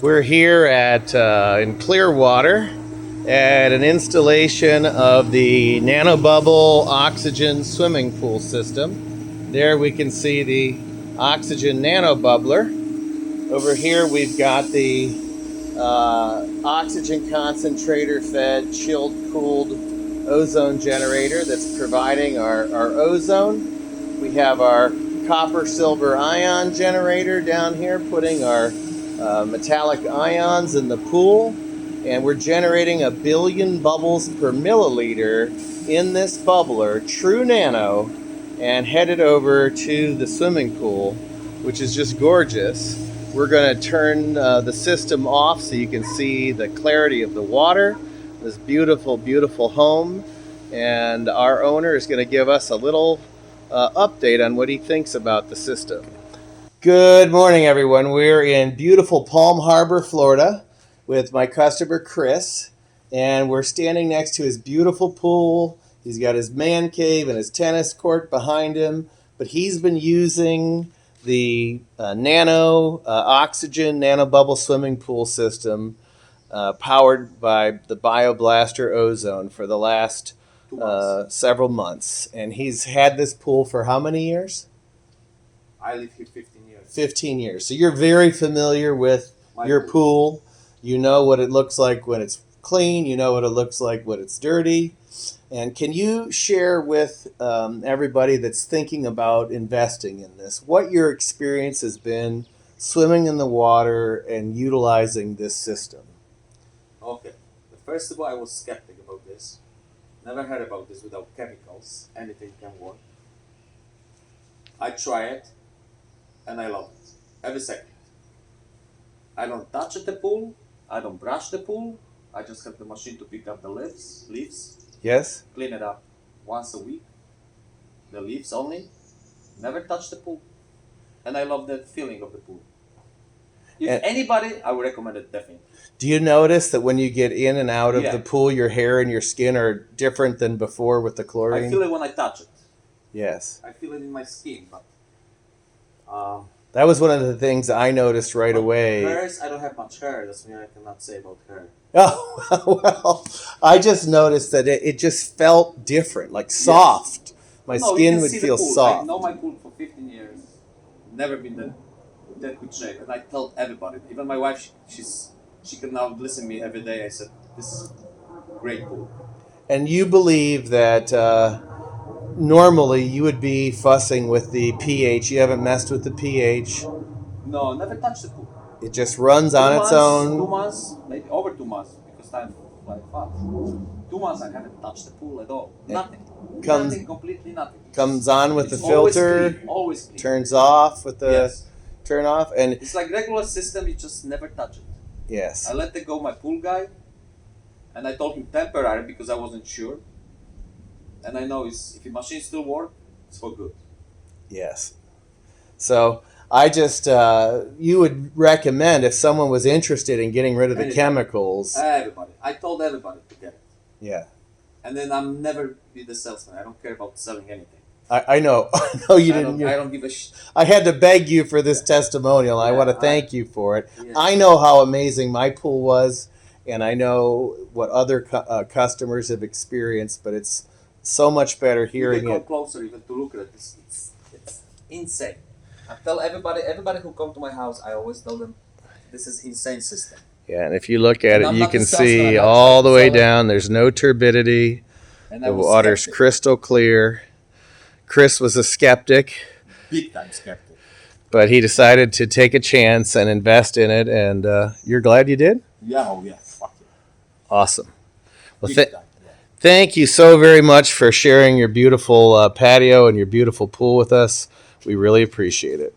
We're here at in Clearwater at an installation of the Nanobubble oxygen swimming pool system. There we can see the oxygen nanobubbler. Over here we've got the oxygen concentrator fed chilled cooled ozone generator that's providing our ozone. We have our copper silver ion generator down here putting our metallic ions in the pool, and we're generating 1 billion bubbles per milliliter in this bubbler, true nano, and headed over to the swimming pool, which is just gorgeous. We're going to turn the system off so you can see the clarity of the water, this beautiful, beautiful home, and our owner is going to give us a little update on what he thinks about the system. Good morning, everyone. We're in beautiful Palm Harbor, Florida, with my customer, Chris, and we're standing next to his beautiful pool. He's got his man cave and his tennis court behind him, but he's been using the oxygen nanobubble swimming pool system powered by the BioBlaster ozone for the last several months. And he's had this pool for how many years? I live here 15 years. 15 years. So you're very familiar with your pool. You know what it looks like when it's clean. You know what it looks like when it's dirty. And can you share with everybody that's thinking about investing in this, what your experience has been swimming in the water and utilizing this system? Okay. First of all, I was skeptic about this. Never heard about this without chemicals. Anything can work. I try it, and I love it. Every second. I don't touch the pool. I don't brush the pool. I just have the machine to pick up the leaves. Yes? Clean it up once a week. The leaves only. Never touch the pool. And I love the feeling of the pool. If anybody, I would recommend it definitely. Do you notice that when you get in and out of the pool, your hair and your skin are different than before with the chlorine? I feel it when I touch it. Yes. I feel it in my skin, but that was one of the things I noticed right away. Hairs, I don't have much hair. That's what I cannot say about hair. Oh, well, I just noticed that it just felt different, like soft. My skin would feel soft. I know my pool for 15 years. Never been that good shape. And I told everybody, even my wife, she can now listen to me every day. I said, this is a great pool. And you believe that normally you would be fussing with the pH. You haven't messed with the pH. No, never touched the pool. It just runs on its own. 2 months, maybe over 2 months, because time flies fast. 2 months I haven't touched the pool at all. Nothing. Nothing, completely nothing. Comes on with the filter. Always clean. Turns off with the turn off. And it's like regular system, you just never touch it. Yes. I let go my pool guy, and I told him temporary because I wasn't sure. And I know if the machine still works, it's for good. Yes. So I just, you would recommend if someone was interested in getting rid of the chemicals. Everybody. I told everybody to get it. Yeah. And then I'm never be the salesman. I don't care about selling anything. I know. No, you didn't. I don't give a shit. I had to beg you for this testimonial. I want to thank you for it. Yeah. I know how amazing my pool was, and I know what other customers have experienced, but it's so much better hearing it. You can come closer even to look at it. It's insane. I tell everybody who come to my house, I always tell them, this is insane system. Yeah, and if you look at it, you can see all the way down. There's no turbidity. The water's crystal clear. Chris was a skeptic. Big time skeptic. But he decided to take a chance and invest in it, and you're glad you did? Yeah, oh yeah. Fuck it. Awesome. Well, thank you so very much for sharing your beautiful patio and your beautiful pool with us. We really appreciate it.